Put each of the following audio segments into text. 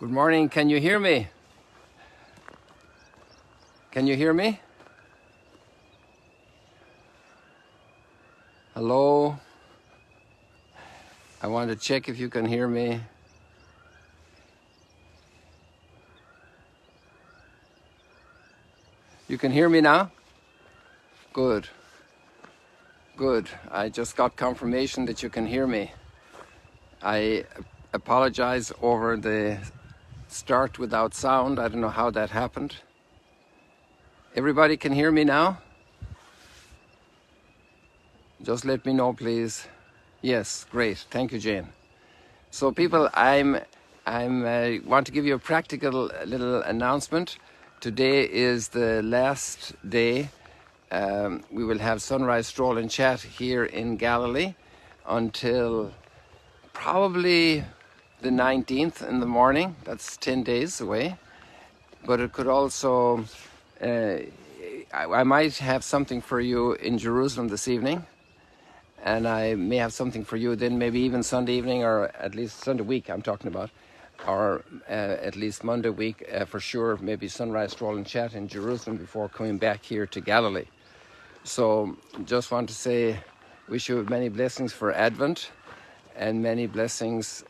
Good morning. Can you hear me? Can you hear me? Hello? I want to check if you can hear me. You can hear me now? Good. Good. I just got confirmation that you can hear me. I apologize over the start without sound. I don't know how that happened. Everybody can hear me now? Just let me know, please. Yes, great. Thank you, Jane. So, people, I want to give you a practical little announcement. Today is the last day. We will have sunrise stroll and chat here in Galilee until probably the 19th in the morning. That's 10 days away. But it could also, I might have something for you in Jerusalem this evening. And I may have something for you then, maybe even Sunday evening, or at least Sunday week I'm talking about, or at least Monday week for sure, maybe sunrise stroll and chat in Jerusalem before coming back here to Galilee. So just want to say, wish you many blessings for Advent and many blessings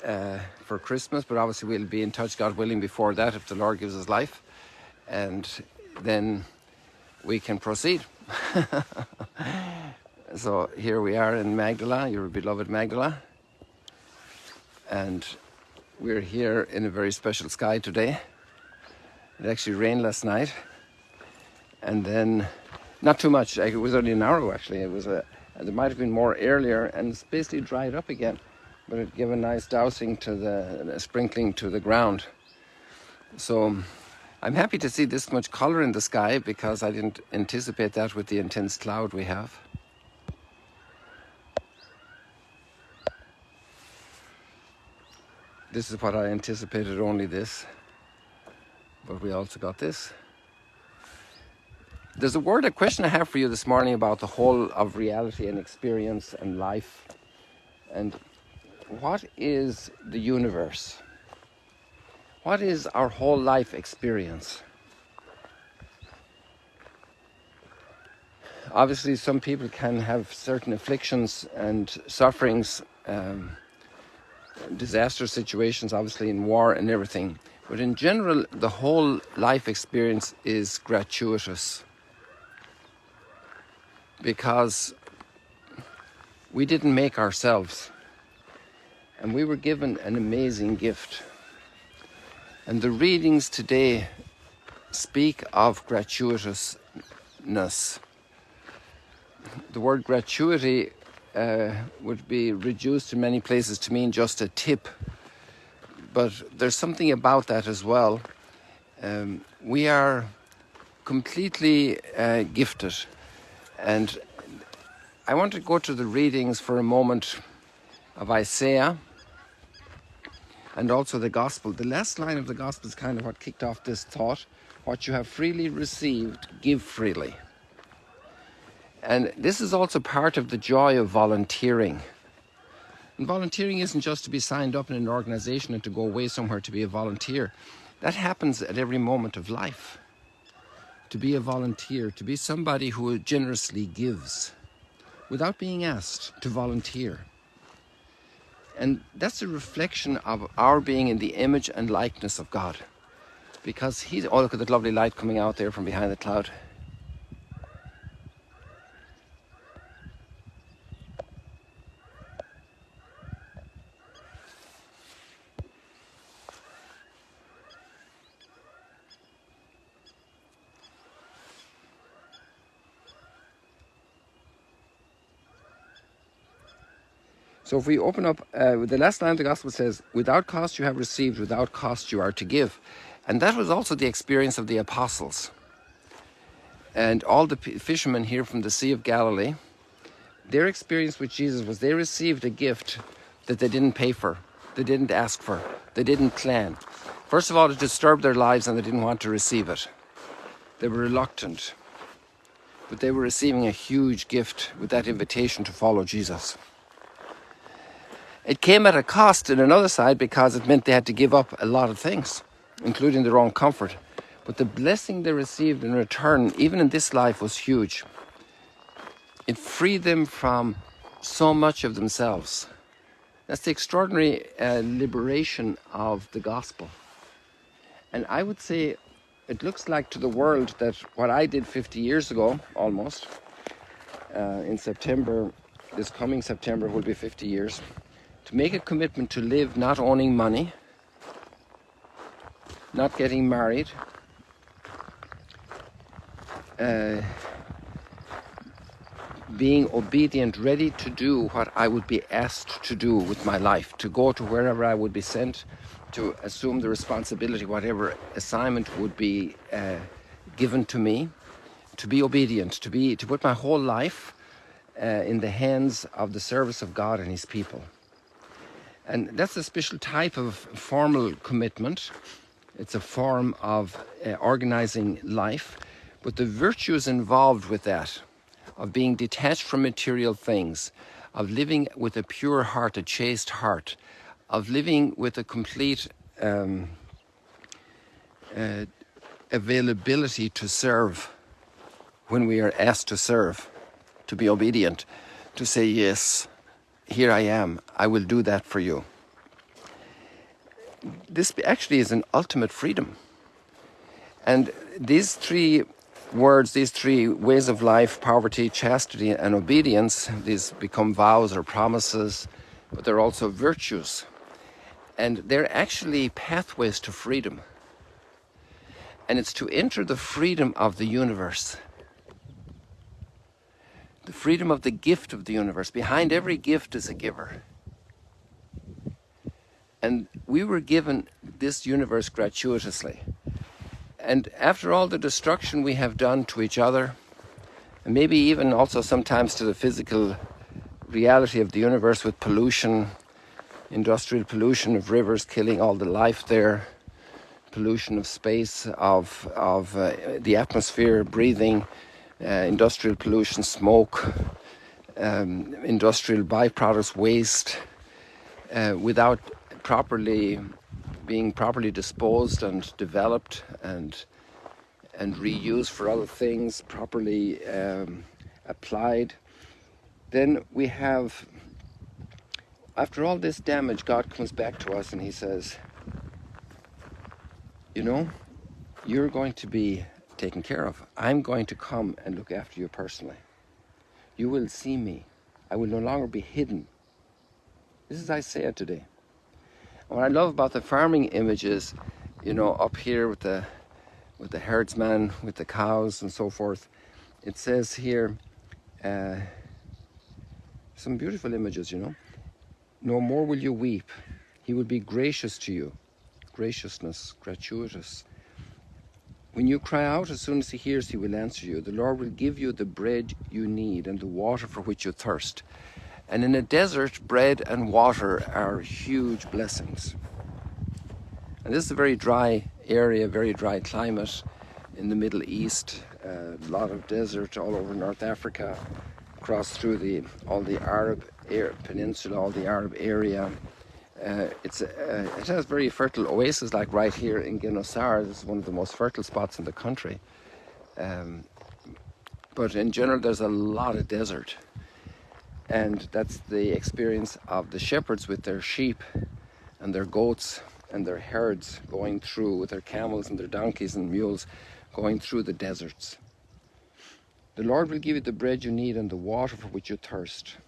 for Christmas, but obviously we'll be in touch, God willing, before that if the Lord gives us life, and then we can proceed. So here we are in Magdala, your beloved Magdala, and we're here in a very special sky today. It actually rained last night, and then not too much. It was only an hour ago, actually. There might have been more earlier, and it's basically dried up again, but it gave a nice dousing to the sprinkling to the ground. So I'm happy to see this much color in the sky because I didn't anticipate that with the intense cloud we have. This is what I anticipated, only this, but we also got this. There's a question I have for you this morning about the whole of reality and experience and life. And what is the universe? What is our whole life experience? Obviously, some people can have certain afflictions and sufferings, disaster situations, obviously in war and everything. But in general, the whole life experience is gratuitous. Because we didn't make ourselves. And we were given an amazing gift. And the readings today speak of gratuitousness. The word gratuity would be reduced in many places to mean just a tip. But there's something about that as well. We are completely gifted. And I want to go to the readings for a moment of Isaiah and also the Gospel. The last line of the Gospel is kind of what kicked off this thought. What you have freely received, give freely. And this is also part of the joy of volunteering. And volunteering isn't just to be signed up in an organization and to go away somewhere to be a volunteer. That happens at every moment of life. To be a volunteer, to be somebody who generously gives without being asked to volunteer. And that's a reflection of our being in the image and likeness of God. Because oh, look at that lovely light coming out there from behind the cloud. So if we open up, the last line of the Gospel says, without cost you have received, without cost you are to give. And that was also the experience of the apostles. And all the fishermen here from the Sea of Galilee, their experience with Jesus was they received a gift that they didn't pay for, they didn't ask for, they didn't plan. First of all, it disturbed their lives and they didn't want to receive it. They were reluctant. But they were receiving a huge gift with that invitation to follow Jesus. It came at a cost in another side because it meant they had to give up a lot of things, including their own comfort. But the blessing they received in return, even in this life, was huge. It freed them from so much of themselves. That's the extraordinary liberation of the gospel. And I would say it looks like to the world that what I did 50 years ago, almost, in September, this coming September will be 50 years, to make a commitment to live not owning money, not getting married, being obedient, ready to do what I would be asked to do with my life, to go to wherever I would be sent, to assume the responsibility, whatever assignment would be given to me, to be obedient, to put my whole life in the hands of the service of God and His people. And that's a special type of formal commitment. It's a form of organizing life, but the virtues involved with that, of being detached from material things, of living with a pure heart, a chaste heart, of living with a complete availability to serve when we are asked to serve, to be obedient, to say, yes, here I am, I will do that for you. This actually is an ultimate freedom. And these three words, these three ways of life, poverty, chastity, and obedience, these become vows or promises, but they're also virtues. And they're actually pathways to freedom. And it's to enter the freedom of the universe. The freedom of the gift of the universe. Behind every gift is a giver. And we were given this universe gratuitously. And after all the destruction we have done to each other, and maybe even also sometimes to the physical reality of the universe with pollution, industrial pollution of rivers killing all the life there, pollution of space, of the atmosphere, breathing, industrial pollution, smoke, industrial byproducts, waste, without being properly disposed and developed and reused for other things, properly applied, then we have, after all this damage, God comes back to us and He says, you know, you're going to be taken care of. I'm going to come and look after you personally. You will see me. I will no longer be hidden. This is Isaiah today. And what I love about the farming images, you know, up here with the herdsman, with the cows and so forth, it says here, some beautiful images, you know. No more will you weep. He will be gracious to you. Graciousness, gratuitous. When you cry out, as soon as He hears, He will answer you. The Lord will give you the bread you need and the water for which you thirst. And in a desert, bread and water are huge blessings. And this is a very dry area, very dry climate in the Middle East. A lot of desert all over North Africa, across through all the Arab peninsula, all the Arab area. It has very fertile oases, like right here in Genosar. This is one of the most fertile spots in the country. But in general, there's a lot of desert. And that's the experience of the shepherds with their sheep and their goats and their herds going through, with their camels and their donkeys and mules, going through the deserts. The Lord will give you the bread you need and the water for which you thirst.